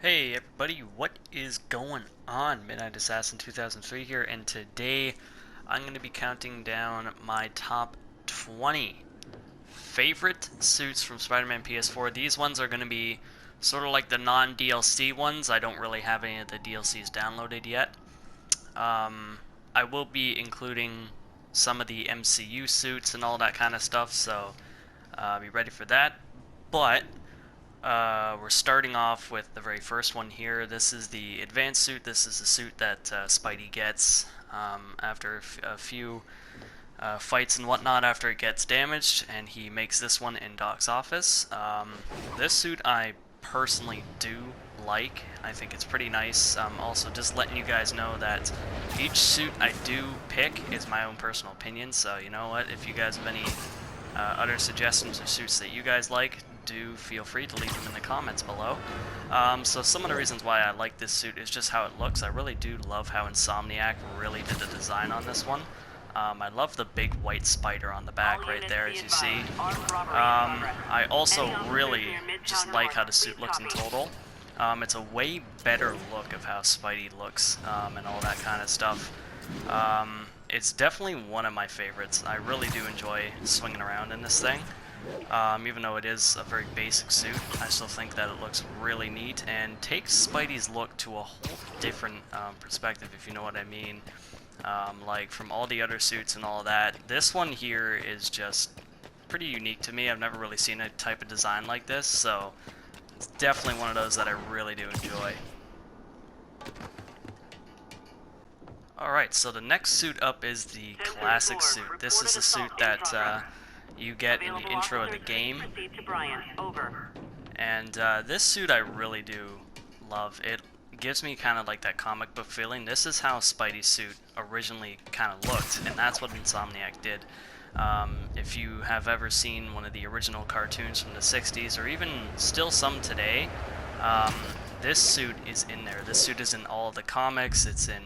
Hey everybody, what is going on? Midnight Assassin 2003 here, and today I'm going to be counting down my top 20 favorite suits from Spiderman PS4. These ones are going to be sort of like the non-DLC ones. I don't really have any of the DLCs downloaded yet. I will be including some of the MCU suits and all that kind of stuff, so be ready for that. But we're starting off with the very first one here. This is the advanced suit. This is the suit that Spidey gets after a few fights and whatnot after it gets damaged, and he makes this one in Doc's office. This suit I personally do like. I think it's pretty nice. Also, just letting you guys know that each suit I do pick is my own personal opinion, so you know what, if you guys have any other suggestions or suits that you guys like, do feel free to leave them in the comments below. So some of the reasons why I like this suit is just how it looks. I really do love how Insomniac really did the design on this one. I love the big white spider on the back right there, as you see. I also really just like how the suit looks in total. It's a way better look of how Spidey looks and all that kind of stuff. It's definitely one of my favorites. I really do enjoy swinging around in this thing. Even though it is a very basic suit, I still think that it looks really neat and takes Spidey's look to a whole different perspective, if you know what I mean. Like from all the other suits and all that, this one here is just pretty unique to me. I've never really seen a type of design like this, so it's definitely one of those that I really do enjoy. Alright, so the next suit up is the classic suit. This is the suit that you get in the intro of the game. And this suit I really do love. It gives me kind of like that comic book feeling. This is how Spidey's suit originally kind of looked, and that's what Insomniac did. If you have ever seen one of the original cartoons from the 60s, or even still some today, this suit is in there. This suit is in all of the comics, it's in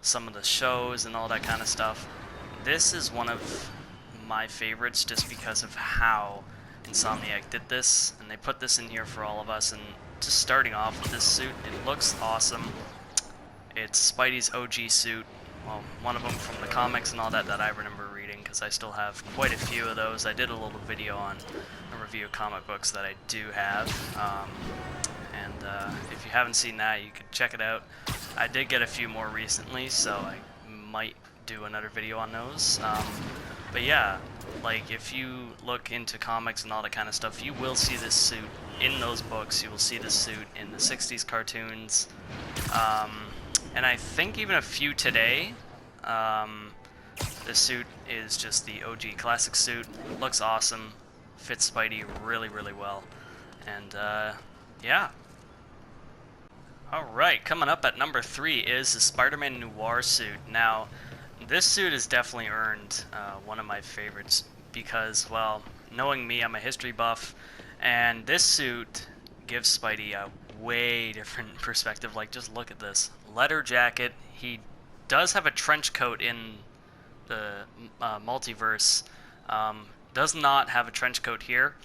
some of the shows and all that kind of stuff. This is one of my favorites just because of how Insomniac did this, and they put this in here for all of us. And just starting off with this suit, it looks awesome. It's Spidey's OG suit, well, one of them from the comics and all that I remember reading, because I still have quite a few of those. I did a little video on a review of comic books that I do have, if you haven't seen that, you could check it out. I did get a few more recently, so I might do another video on those. But yeah, like if you look into comics and all that kind of stuff, you will see this suit in those books. You will see this suit in the 60s cartoons, and I think even a few today. This suit is just the OG classic suit. It looks awesome, fits Spidey really, really well, and yeah. Alright, coming up at number 3 is the Spiderman Noir suit. Now, this suit has definitely earned one of my favorites because, well, knowing me, I'm a history buff, and this suit gives Spidey a way different perspective. Like, just look at this. Leather jacket. He does have a trench coat in the multiverse. Does not have a trench coat here,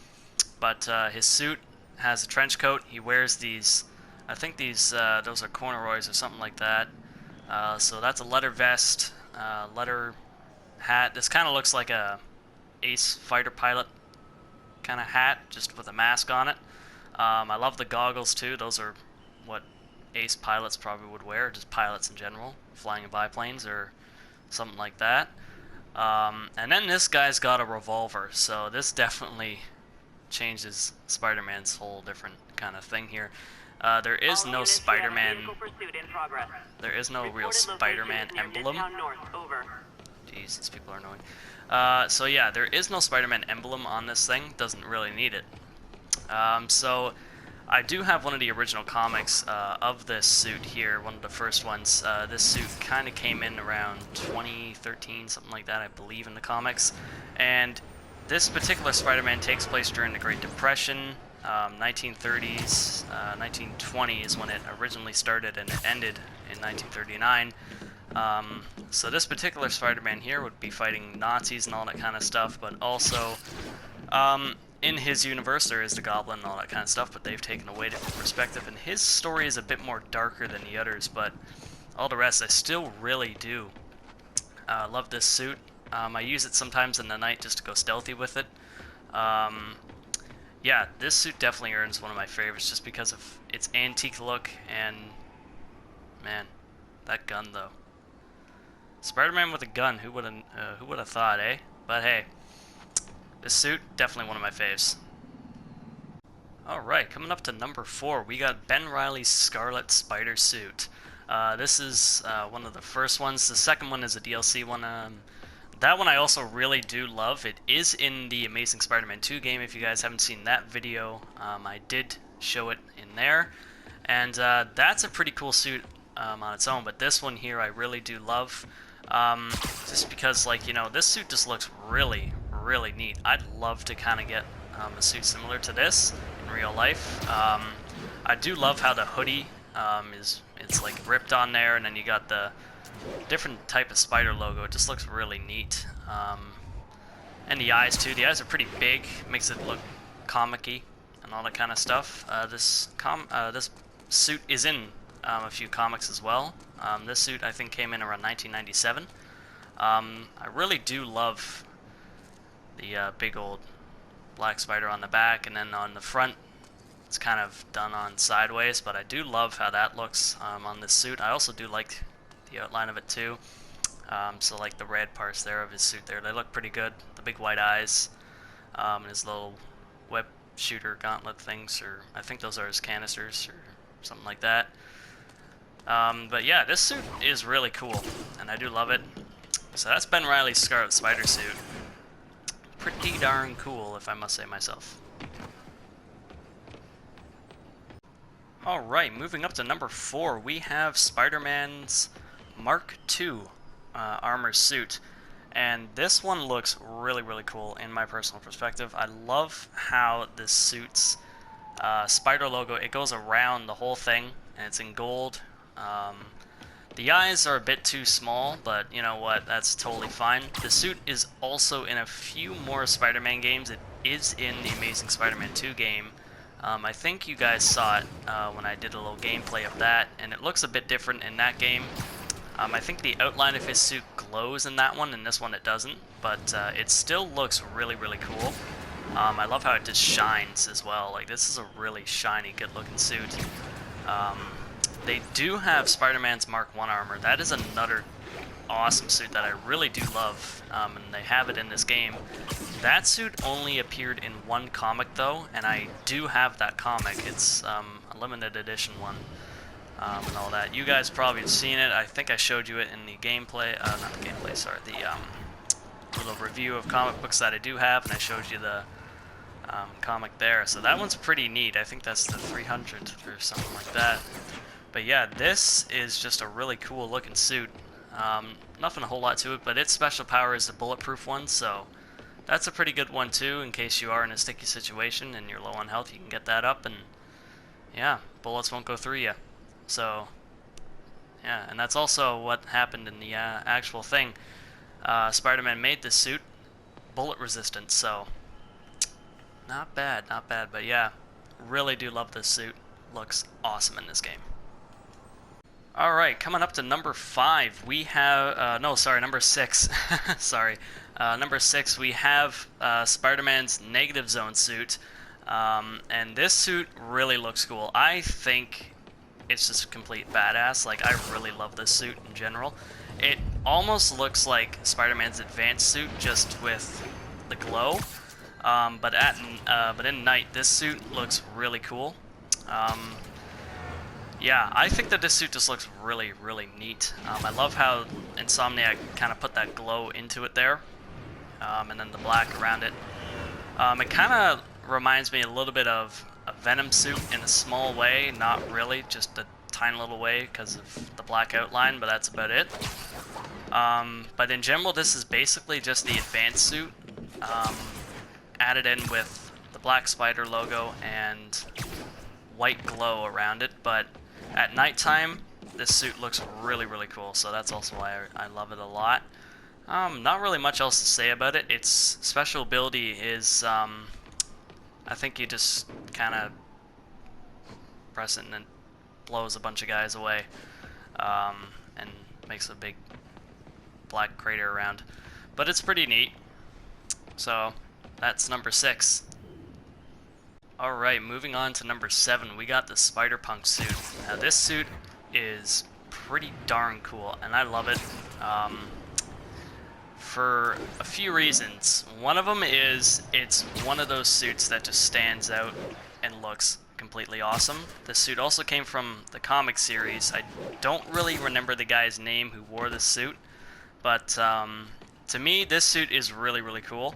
but his suit has a trench coat. He wears these, I think these, those are corduroys or something like that. So that's a leather vest. Leather hat. This kind of looks like a Ace fighter pilot kind of hat, just with a mask on it. I love the goggles too. Those are what Ace pilots probably would wear, just pilots in general, flying in biplanes or something like that. And then this guy's got a revolver, so this definitely changes Spider-Man's whole different kind of thing here. There is no Spider-Man. There is no real Spider-Man emblem. Jeez, these people are annoying. So yeah, there is no Spider-Man emblem on this thing. Doesn't really need it. So I do have one of the original comics of this suit here. One of the first ones. This suit kind of came in around 2013, something like that, I believe, in the comics. And this particular Spider-Man takes place during the Great Depression. 1930s, 1920 is when it originally started, and it ended in 1939. So this particular Spider-Man here would be fighting Nazis and all that kind of stuff, but also in his universe, there is the Goblin and all that kind of stuff, but they've taken away different perspective, and his story is a bit more darker than the others, but all the rest I still really do love this suit. I use it sometimes in the night just to go stealthy with it. Yeah, this suit definitely earns one of my favorites just because of its antique look, and man, that gun though. Spider-Man with a gun, who would have thought, eh? But hey, this suit, definitely one of my faves. Alright, coming up to number 4, we got Ben Reilly's Scarlet Spider suit. This is one of the first ones. The second one is a DLC one. That one I also really do love. It is in the Amazing Spider-Man 2 game. If you guys haven't seen that video, I did show it in there. And that's a pretty cool suit on its own, but this one here I really do love. Just because, like, you know, this suit just looks really, really neat. I'd love to kind of get a suit similar to this in real life. I do love how the hoodie it's like ripped on there, and then you got the different type of spider logo. It just looks really neat. And the eyes too. The eyes are pretty big, makes it look comic-y and all that kind of stuff. This suit is in a few comics as well. This suit I think came in around 1997. I really do love the big old black spider on the back, and then on the front it's kind of done on sideways, but I do love how that looks on this suit. I also do like the outline of it too. So like the red parts there of his suit there, they look pretty good. The big white eyes, and his little web shooter gauntlet things, or I think those are his canisters or something like that. But yeah, this suit is really cool, and I do love it. So that's Ben Reilly's Scarlet Spider suit. Pretty darn cool, if I must say myself. Alright, moving up to number 4, we have Spider-Man's Mark II armor suit. And this one looks really, really cool in my personal perspective. I love how this suit's spider logo, it goes around the whole thing, and it's in gold. The eyes are a bit too small, but you know what, that's totally fine. The suit is also in a few more Spider-Man games. It is in the Amazing Spider-Man 2 game. I think you guys saw it when I did a little gameplay of that, and it looks a bit different in that game. I think the outline of his suit glows in that one, and this one it doesn't, but it still looks really, really cool. I love how it just shines as well. Like, this is a really shiny, good-looking suit. They do have Spider-Man's Mark I armor. That is another awesome suit that I really do love, and they have it in this game. That suit only appeared in one comic, though, and I do have that comic. It's a limited edition one, and all that. You guys probably have seen it. I think I showed you it in the gameplay, not the gameplay, sorry, the little review of comic books that I do have, and I showed you the comic there. So that one's pretty neat. I think that's the 300th or something like that. But yeah, this is just a really cool looking suit. Nothing a whole lot to it, but its special power is the bulletproof one, so that's a pretty good one too, in case you are in a sticky situation and you're low on health. You can get that up, and yeah, bullets won't go through you. So yeah, and that's also what happened in the actual thing. Spider-Man made this suit bullet resistant, so not bad, but yeah, really do love this suit. Looks awesome in this game. Alright, coming up to number 5, we have, number 6, sorry. Number 6, we have Spider-Man's Negative Zone suit, and this suit really looks cool. I think it's just complete badass. Like, I really love this suit in general. It almost looks like Spider-Man's advanced suit, just with the glow, but in night, this suit looks really cool. Yeah, I think that this suit just looks really, really neat. I love how Insomniac kind of put that glow into it there, and then the black around it. It kind of reminds me a little bit of a Venom suit in a small way, not really, just a tiny little way because of the black outline, but that's about it. But in general, this is basically just the advanced suit, added in with the black spider logo and white glow around it, but at nighttime, this suit looks really, really cool, so that's also why I love it a lot. Not really much else to say about it. Its special ability is I think you just kind of press it and it blows a bunch of guys away, and makes a big black crater around. But it's pretty neat. So that's number 6. Alright, moving on to number 7, we got the Spider-Punk suit. Now this suit is pretty darn cool, and I love it for a few reasons. One of them is it's one of those suits that just stands out and looks completely awesome. The suit also came from the comic series. I don't really remember the guy's name who wore this suit, but to me, this suit is really, really cool.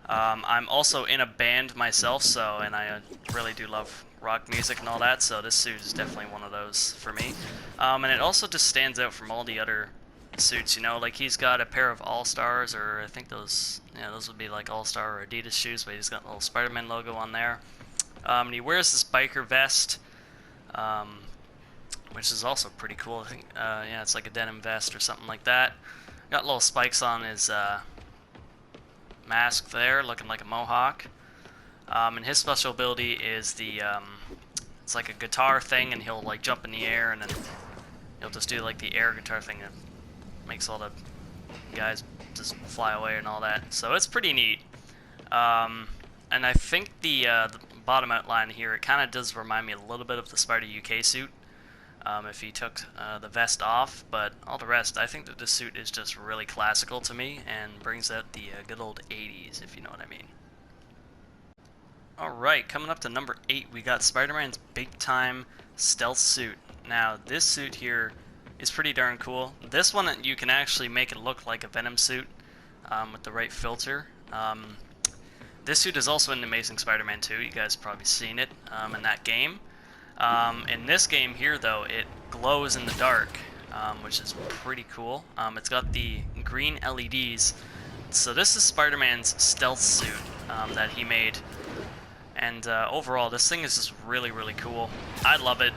I'm also in a band myself, and I really do love rock music and all that, so this suit is definitely one of those for me. And it also just stands out from all the other suits, you know, like he's got a pair of All-Stars, or I think those, yeah, those would be like All-Star or Adidas shoes, but he's got a little Spider-Man logo on there. And he wears this biker vest, which is also pretty cool. I think, yeah, it's like a denim vest or something like that. Got little spikes on his mask there, looking like a mohawk. And his special ability is the, it's like a guitar thing, and he'll like jump in the air, and then he'll just do like the air guitar thing that makes all the guys just fly away and all that. So it's pretty neat. And I think the bottom outline here, it kind of does remind me a little bit of the Spider UK suit, if he took the vest off, but all the rest, I think that this suit is just really classical to me and brings out the good old 80s, if you know what I mean. Alright, coming up to number 8, we got Spider-Man's big time stealth suit. Now, this suit here is pretty darn cool. This one, you can actually make it look like a Venom suit with the right filter. This suit is also in Amazing Spider-Man 2. You guys have probably seen it in that game. In this game here, though, it glows in the dark, which is pretty cool. It's got the green LEDs. So this is Spider-Man's stealth suit that he made. And overall, this thing is just really, really cool. I love it.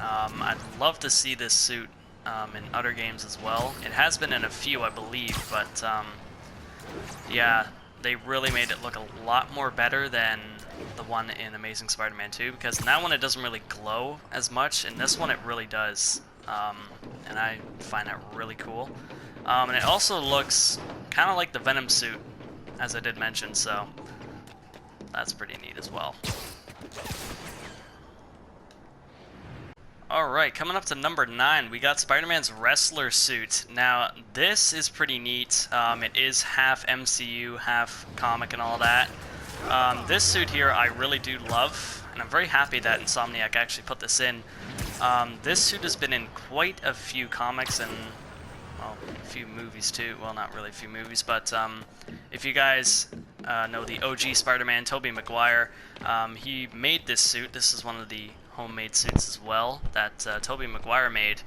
I'd love to see this suit in other games as well. It has been in a few, I believe, but yeah, they really made it look a lot more better than the one in Amazing Spider-Man 2, because in that one it doesn't really glow as much. In this one it really does, and I find that really cool. And it also looks kind of like the Venom suit, as I did mention, so that's pretty neat as well. Alright, coming up to number 9, we got Spider-Man's Wrestler suit. Now, this is pretty neat. It is half MCU, half comic and all that. This suit here I really do love, and I'm very happy that Insomniac actually put this in. This suit has been in quite a few comics and, well, a few movies too. Well, not really a few movies, but if you guys know the OG Spider-Man, Tobey Maguire, he made this suit. This is one of the homemade suits as well that Tobey Maguire made,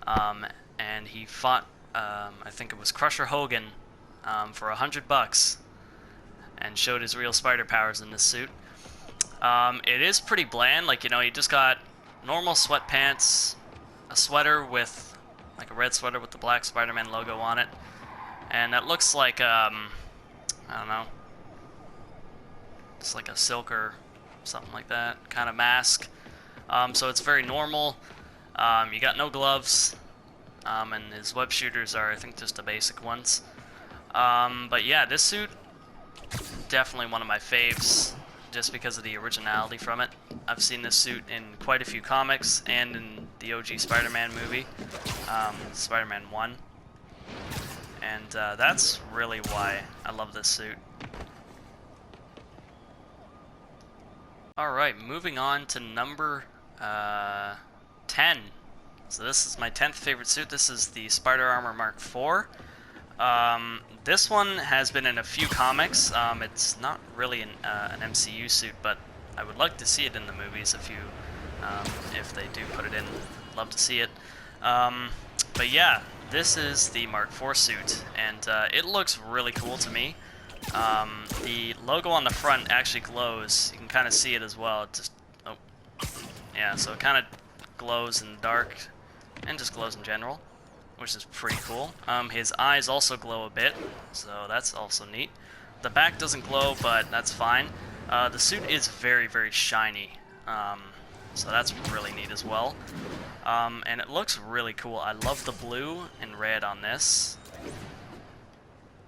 and he fought, I think it was Crusher Hogan, for $100 and showed his real spider powers in this suit. It is pretty bland, like, you know, he just got normal sweatpants, a sweater with, like a red sweater with the black Spider-Man logo on it, and that looks like, I don't know, it's like a silk or something like that kind of mask. So it's very normal. You got no gloves, and his web shooters are, I think, just the basic ones. But yeah, this suit, definitely one of my faves, just because of the originality from it. I've seen this suit in quite a few comics and in the OG Spider-Man movie, Spider-Man 1. And that's really why I love this suit. Alright, moving on to number 10. So this is my 10th favorite suit. This is the Spider Armor Mark IV. This one has been in a few comics. It's not really an MCU suit, but I would like to see it in the movies if they do put it in. Love to see it. But yeah, this is the Mark IV suit, and it looks really cool to me. The logo on the front actually glows. You can kind of see it as well. It just, oh, yeah, so it kind of glows in the dark, and just glows in general, which is pretty cool. His eyes also glow a bit, so that's also neat. The back doesn't glow, but that's fine. The suit is very, very shiny, so that's really neat as well. And it looks really cool. I love the blue and red on this.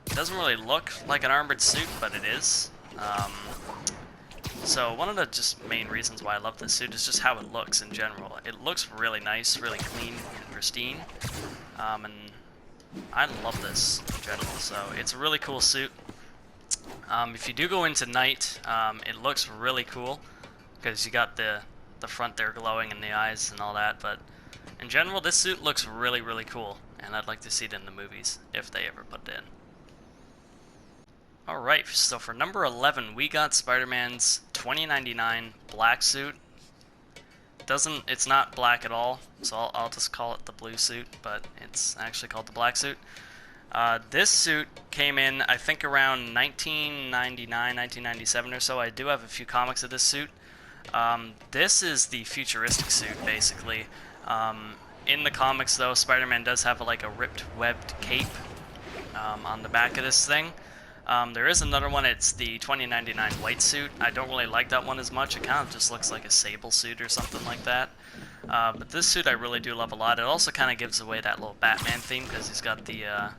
It doesn't really look like an armored suit, but it is. So one of the just main reasons why I love this suit is just how it looks in general. It looks really nice, really clean and pristine, and I love this in general. So it's a really cool suit. If you do go into night, it looks really cool because you got the front there glowing and the eyes and all that. But in general, this suit looks really, really cool, and I'd like to see it in the movies if they ever put it in. Alright, so for number 11, we got Spider-Man's 2099 black suit. It's not black at all, so I'll just call it the blue suit, but it's actually called the black suit. This suit came in, I think, around 1999, 1997 or so. I do have a few comics of this suit. This is the futuristic suit, basically. In the comics, though, Spider-Man does have like a ripped, webbed cape on the back of this thing. There is another one, it's the 2099 white suit. I don't really like that one as much. It kind of just looks like a sable suit or something like that. But this suit I really do love a lot. It also kind of gives away that little Batman theme because he's got the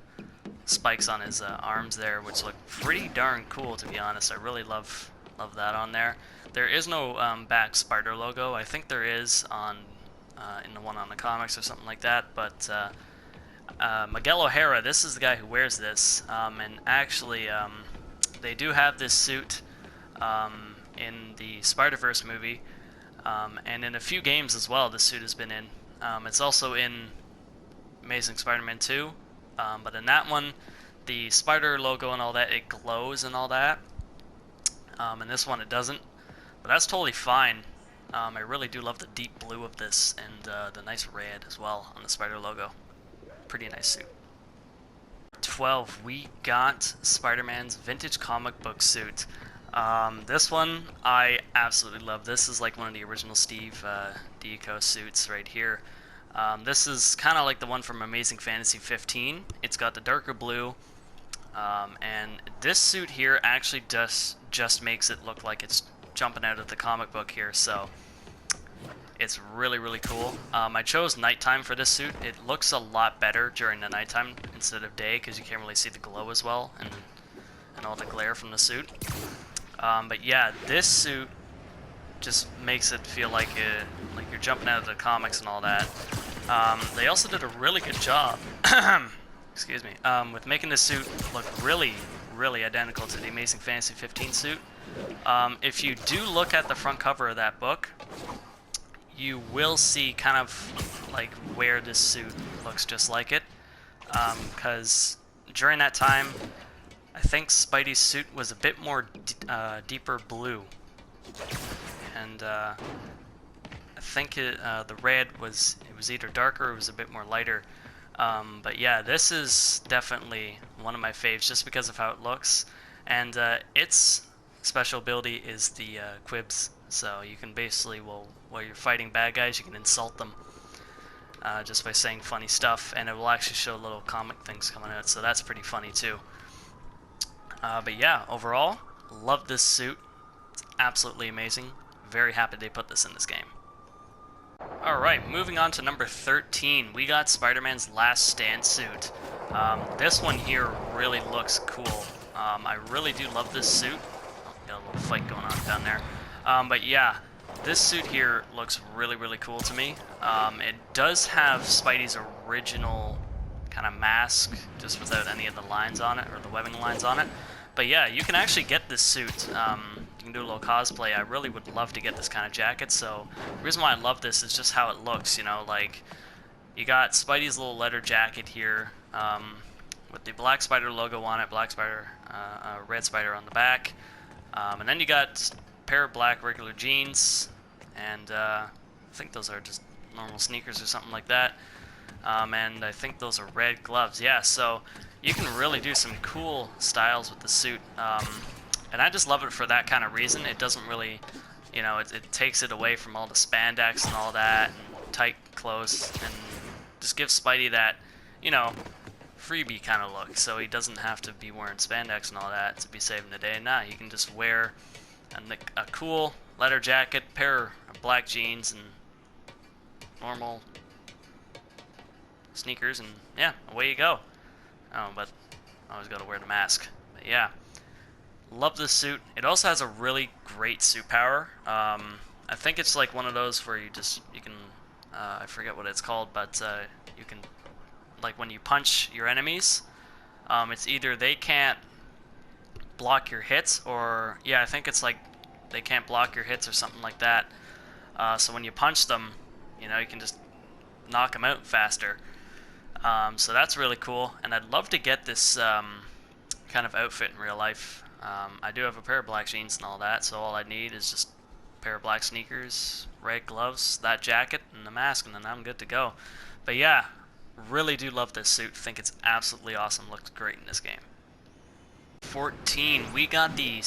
spikes on his arms there, which look pretty darn cool, to be honest. I really love that on there. There is no back Spider logo. I think there is on in the one on the comics or something like that, but Miguel O'Hara, this is the guy who wears this, and actually they do have this suit in the Spider-Verse movie, and in a few games as well this suit has been in. It's also in Amazing Spider-Man 2, but in that one, the Spider logo and all that, it glows and all that. In this one it doesn't, but that's totally fine. I really do love the deep blue of this and the nice red as well on the Spider logo. Pretty nice suit. 12, we got Spider-Man's vintage comic book suit. This one I absolutely love. This is like one of the original Steve Ditko suits right here. This is kind of like the one from Amazing Fantasy 15. It's got the darker blue, and this suit here actually just makes it look like it's jumping out of the comic book here, so it's really, really cool. I chose nighttime for this suit. It looks a lot better during the nighttime instead of day because you can't really see the glow as well and all the glare from the suit. But yeah, this suit just makes it feel like you're jumping out of the comics and all that. They also did a really good job excuse me, with making this suit look really, really identical to the Amazing Fantasy 15 suit. If you do look at the front cover of that book, you will see kind of like where this suit looks just like it, because during that time, I think Spidey's suit was a bit more deeper blue, and I think the red was either darker or it was a bit more lighter. But yeah, this is definitely one of my faves just because of how it looks, and its special ability is the quibs. So you can basically, while you're fighting bad guys, you can insult them just by saying funny stuff, and it will actually show little comic things coming out, so that's pretty funny too. But yeah, overall, love this suit. It's absolutely amazing. Very happy they put this in this game. Alright, moving on to number 13, we got Spider-Man's Last Stand suit. This one here really looks cool. I really do love this suit. Oh, got a little fight going on down there. But yeah, this suit here looks really, really cool to me. It does have Spidey's original kind of mask, just without any of the lines on it, or the webbing lines on it. But yeah, you can actually get this suit. You can do a little cosplay. I really would love to get this kind of jacket, so the reason why I love this is just how it looks, you know, like, you got Spidey's little leather jacket here, with the Black Spider logo on it, Black Spider, Red Spider on the back, and then you got pair of black regular jeans, and I think those are just normal sneakers or something like that, and I think those are red gloves. Yeah, so you can really do some cool styles with the suit, and I just love it for that kind of reason. It doesn't really, you know, it takes it away from all the spandex and all that, and tight clothes, and just gives Spidey that, you know, freebie kind of look, so he doesn't have to be wearing spandex and all that to be saving the day. Nah, you can just wear and a cool leather jacket, pair of black jeans, and normal sneakers, and yeah, away you go. Oh, but I always gotta wear the mask. But yeah, love this suit. It also has a really great suit power. I think it's like one of those where you can, I forget what it's called, but you can, like when you punch your enemies, it's either they can't block your hits, or yeah, I think it's like they can't block your hits or something like that. So when you punch them, you know, you can just knock them out faster. So that's really cool, and I'd love to get this kind of outfit in real life. I do have a pair of black jeans and all that, so all I need is just a pair of black sneakers, red gloves, that jacket, and the mask, and then I'm good to go. But yeah, really do love this suit. Think it's absolutely awesome. Looks great in this game. 14, we got the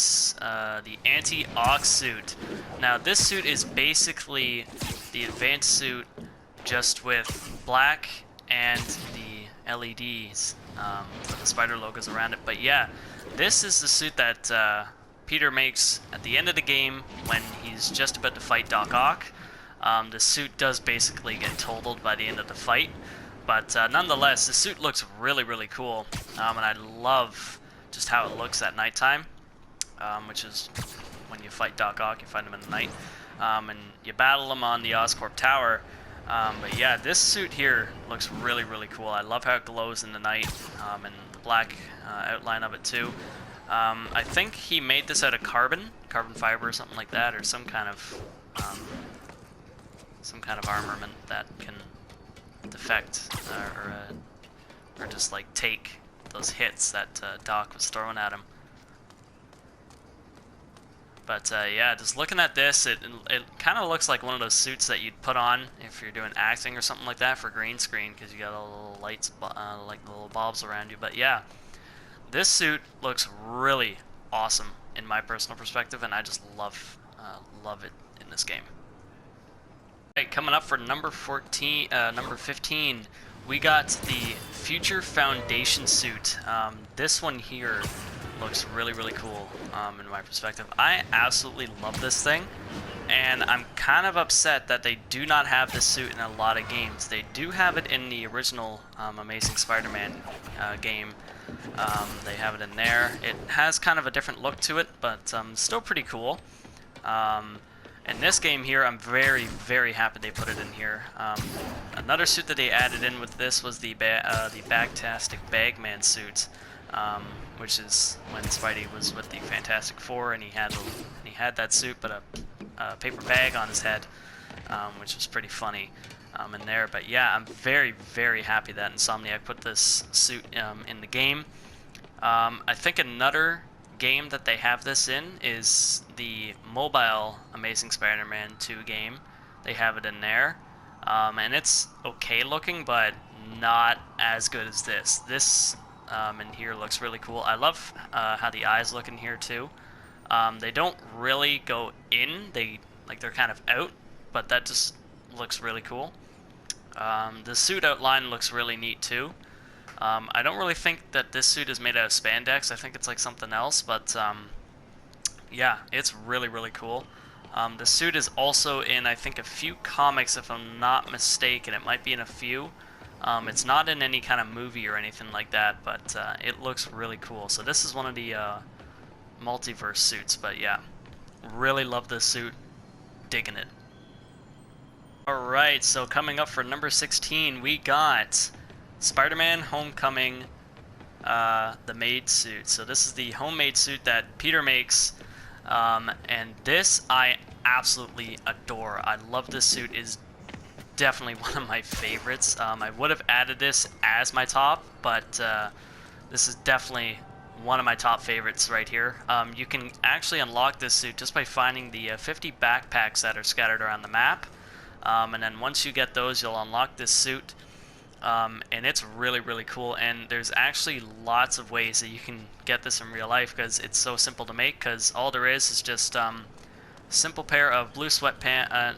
anti-Ox suit. Now this suit is basically the advanced suit, just with black and the LEDs for the spider logos around it. But yeah, this is the suit that Peter makes at the end of the game when he's just about to fight Doc Ock. The suit does basically get totaled by the end of the fight, but nonetheless, the suit looks really, really cool, and I love just how it looks at nighttime, which is when you fight Doc Ock, you find him in the night, and you battle him on the Oscorp Tower. But yeah, this suit here looks really, really cool. I love how it glows in the night, and the black outline of it too. I think he made this out of carbon fiber or something like that, or some kind of armament that can defect or just like take those hits that Doc was throwing at him. But yeah, just looking at this, it kind of looks like one of those suits that you'd put on if you're doing acting or something like that for green screen, because you got all the little lights, like the little bulbs around you. But yeah, this suit looks really awesome in my personal perspective, and I just love it in this game. Alright, coming up for number 15, we got the Future Foundation suit. This one here looks really, really cool in my perspective. I absolutely love this thing, and I'm kind of upset that they do not have this suit in a lot of games. They do have it in the original Amazing Spider-Man game. They have it in there. It has kind of a different look to it, but still pretty cool. In this game here, I'm very, very happy they put it in here. Another suit that they added in with this was the Bagtastic Bagman suit, which is when Spidey was with the Fantastic Four, and he had that suit, but a paper bag on his head, which was pretty funny in there. But yeah, I'm very, very happy that Insomniac put this suit in the game. I think another game that they have this in is the mobile Amazing Spider-Man 2 game. They have it in there, and it's okay looking, but not as good as this. This in here looks really cool. I love how the eyes look in here too. They don't really go in, they're kind of out, but that just looks really cool. The suit outline looks really neat too. I don't really think that this suit is made out of spandex. I think it's like something else, but yeah, it's really, really cool. The suit is also in, I think, a few comics, if I'm not mistaken. It might be in a few. It's not in any kind of movie or anything like that, but it looks really cool. So this is one of the multiverse suits, but yeah, really love this suit. Digging it. Alright, so coming up for number 16, we got Spider-Man Homecoming, the Maid suit. So this is the homemade suit that Peter makes, and this I absolutely adore. I love this suit. It is definitely one of my favorites. I would have added this as my top, but this is definitely one of my top favorites right here. You can actually unlock this suit just by finding the 50 backpacks that are scattered around the map, and then once you get those, you'll unlock this suit. And it's really, really cool, and there's actually lots of ways that you can get this in real life, because it's so simple to make, because all there is just a simple pair of blue sweatpants,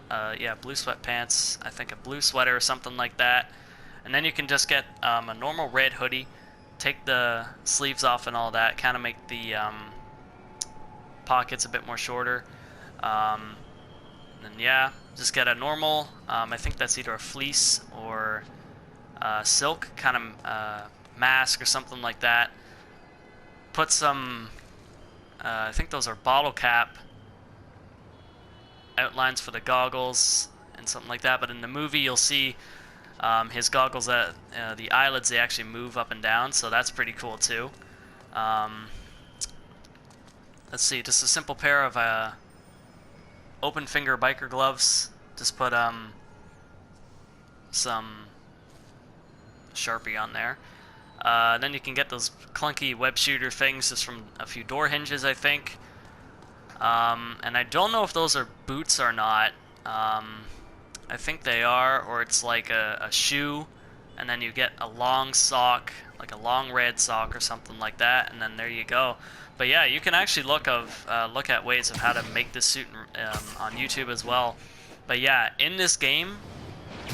I think a blue sweater or something like that, and then you can just get a normal red hoodie, take the sleeves off and all that, kind of make the pockets a bit more shorter. And then yeah, just get a normal, I think that's either a fleece or silk kind of mask or something like that. Put some, I think those are bottle cap outlines for the goggles and something like that, but in the movie you'll see his goggles, the eyelids, they actually move up and down, so that's pretty cool too. Let's see, just a simple pair of open finger biker gloves. Just put some Sharpie on there. Then you can get those clunky web shooter things just from a few door hinges, I think. And I don't know if those are boots or not. I think they are, or it's like a shoe, and then you get a long sock, like a long red sock or something like that, and then there you go. But yeah, you can actually look at ways of how to make this suit on YouTube as well. But yeah, in this game,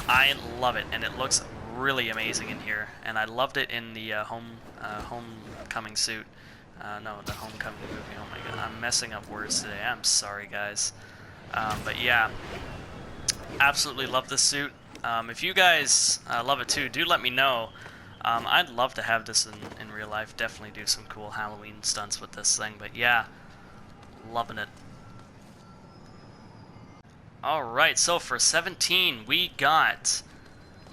I love it, and it looks really amazing in here. And I loved it in the Homecoming suit. No, the Homecoming movie. Oh my god, I'm messing up words today. I'm sorry, guys. But yeah, absolutely love this suit. If you guys love it too, do let me know. I'd love to have this in real life. Definitely do some cool Halloween stunts with this thing. But yeah, loving it. Alright, so for 17, we got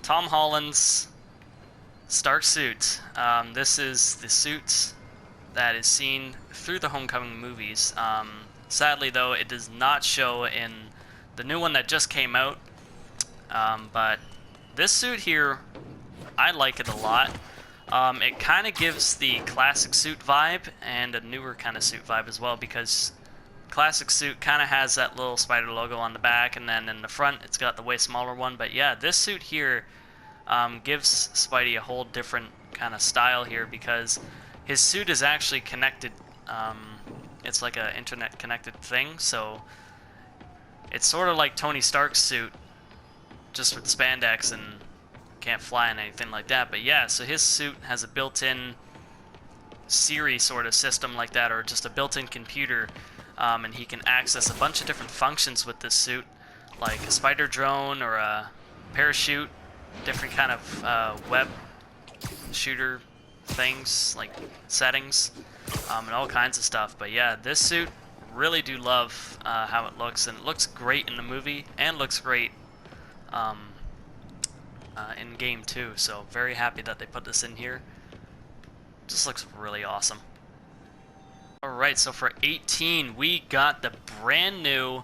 Tom Holland's Stark suit. This is the suit that is seen through the Homecoming movies. Sadly, though, it does not show in the new one that just came out. But this suit here, I like it a lot. It kind of gives the classic suit vibe and a newer kind of suit vibe as well, because classic suit kind of has that little spider logo on the back, and then in the front it's got the way smaller one. But yeah, this suit here gives Spidey a whole different kind of style here, because his suit is actually connected. It's like an internet connected thing, so it's sort of like Tony Stark's suit, just with spandex and can't fly and anything like that. But yeah, so his suit has a built-in Siri sort of system like that, or just a built-in computer, and he can access a bunch of different functions with this suit, like a spider drone or a parachute, different kind of web shooter things, like settings, and all kinds of stuff. But yeah, this suit, really do love how it looks, and it looks great in the movie, and looks great in game too, so very happy that they put this in here. Just looks really awesome. Alright, so for 18, we got the brand new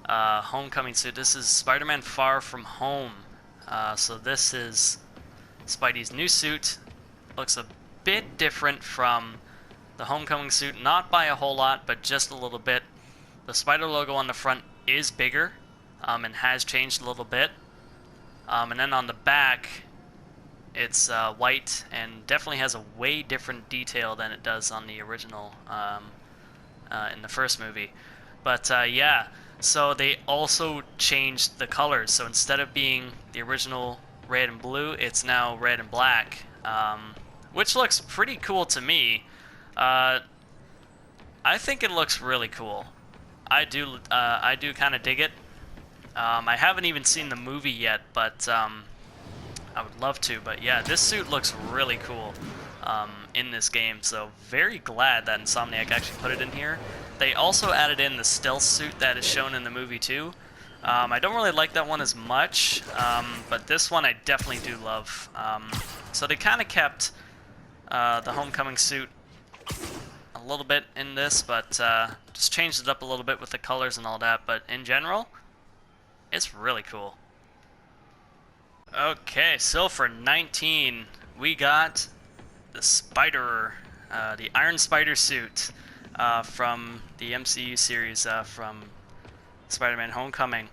Homecoming suit. This is Spider-Man Far From Home. So this is Spidey's new suit. Looks a bit different from the Homecoming suit, not by a whole lot, but just a little bit. The spider logo on the front is bigger, and has changed a little bit. And then on the back, it's white, and definitely has a way different detail than it does on the original in the first movie. But yeah, so they also changed the colors. So instead of being the original red and blue, it's now red and black, which looks pretty cool to me. I think it looks really cool. I do kind of dig it. I haven't even seen the movie yet, but I would love to. But yeah, this suit looks really cool in this game, so very glad that Insomniac actually put it in here. They also added in the stealth suit that is shown in the movie too. I don't really like that one as much, but this one I definitely do love. So they kind of kept the Homecoming suit a little bit in this, but just changed it up a little bit with the colors and all that. But in general, it's really cool. Okay, so for 19, we got the Spider, the Iron Spider suit from the MCU series from Spider-Man Homecoming.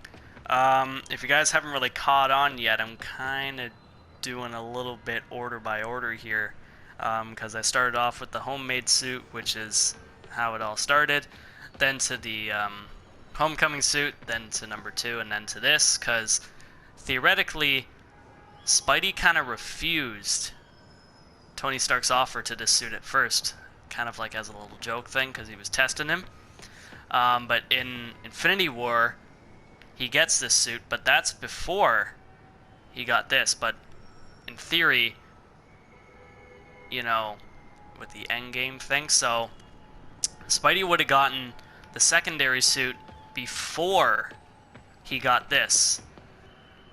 If you guys haven't really caught on yet, I'm kind of doing a little bit order by order here, because I started off with the homemade suit, which is how it all started, then to the Homecoming suit, then to number 2, and then to this, because theoretically Spidey kind of refused Tony Stark's offer to this suit at first, kind of like as a little joke thing, because he was testing him. But in Infinity War, he gets this suit, but that's before he got this. But in theory, you know, with the Endgame thing, so Spidey would have gotten the secondary suit before he got this.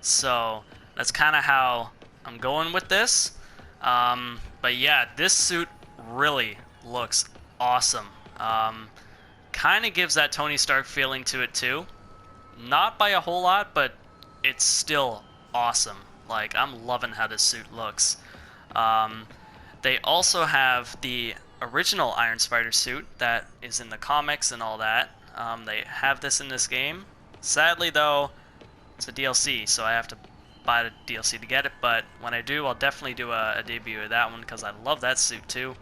So that's kind of how I'm going with this. But yeah, this suit really looks awesome. Kind of gives that Tony Stark feeling to it too. Not by a whole lot, but it's still awesome. Like, I'm loving how this suit looks. They also have the original Iron Spider suit that is in the comics and all that. They have this in this game. Sadly, though, it's a DLC, so I have to buy the DLC to get it. But when I do, I'll definitely do a debut of that one because I love that suit too.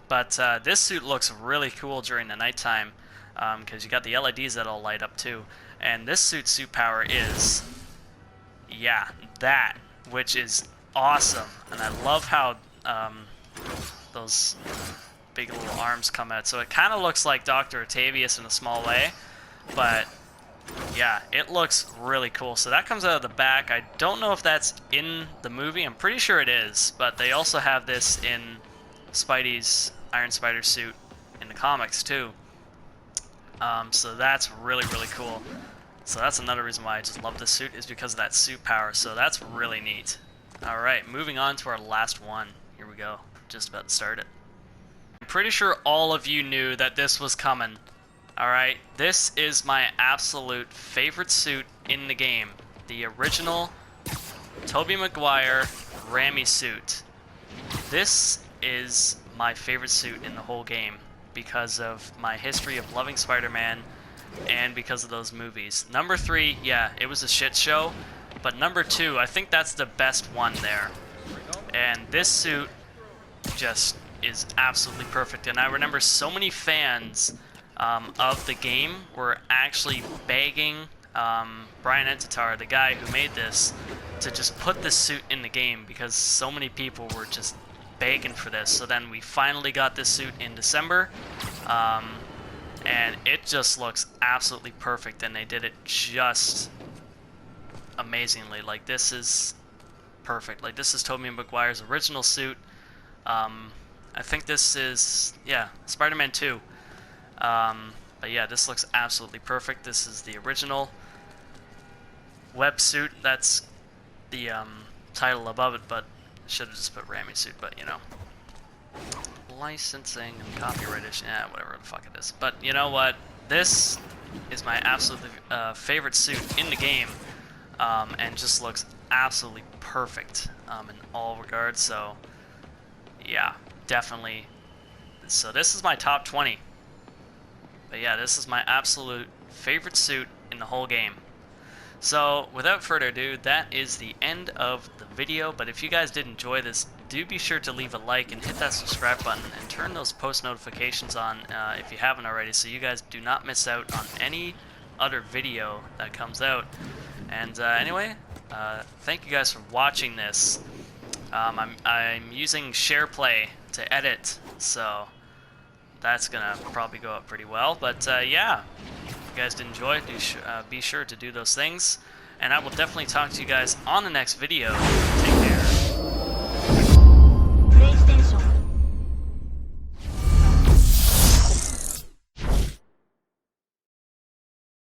But this suit looks really cool during the nighttime because you got the LEDs that'll light up too. And this suit's suit power is, yeah, that, which is awesome. And I love how those big little arms come out. So it kind of looks like Dr. Octavius in a small way, but yeah, it looks really cool. So that comes out of the back. I don't know if that's in the movie. I'm pretty sure it is, but they also have this in Spidey's Iron Spider suit in the comics too. So that's really, really cool. So that's another reason why I just love this suit, is because of that suit power. So that's really neat. Alright, moving on to our last one. Here we go. Just about to start it. I'm pretty sure all of you knew that this was coming. Alright, this is my absolute favorite suit in the game. The original Tobey Maguire Rami suit. This is my favorite suit in the whole game because of my history of loving Spider-Man and because of those movies. Number 3, yeah, it was a shit show, but number 2, I think that's the best one there. And this suit just is absolutely perfect. And I remember so many fans of the game were actually begging Brian Entatar, the guy who made this, to just put this suit in the game because so many people were just begging for this. So then we finally got this suit in December, and it just looks absolutely perfect, and they did it just amazingly. Like, this is perfect. Like, this is Tobey Maguire's original suit. I think this is, yeah, Spider-Man 2. But yeah, this looks absolutely perfect. This is the original web suit. That's the title above it, but I should have just put Rami suit, but you know. Licensing and copyright issue, yeah, whatever the fuck it is. But you know what? This is my absolutely favorite suit in the game, and just looks absolutely perfect in all regards. So yeah, definitely. So this is my top 20. But yeah, this is my absolute favorite suit in the whole game. So without further ado, that is the end of the video. But if you guys did enjoy this, do be sure to leave a like and hit that subscribe button and turn those post notifications on if you haven't already, so you guys do not miss out on any other video that comes out. And anyway, thank you guys for watching this. I'm using SharePlay to edit, so that's gonna probably go up pretty well. But yeah, if you guys did enjoy it, be sure to do those things, and I will definitely talk to you guys on the next video.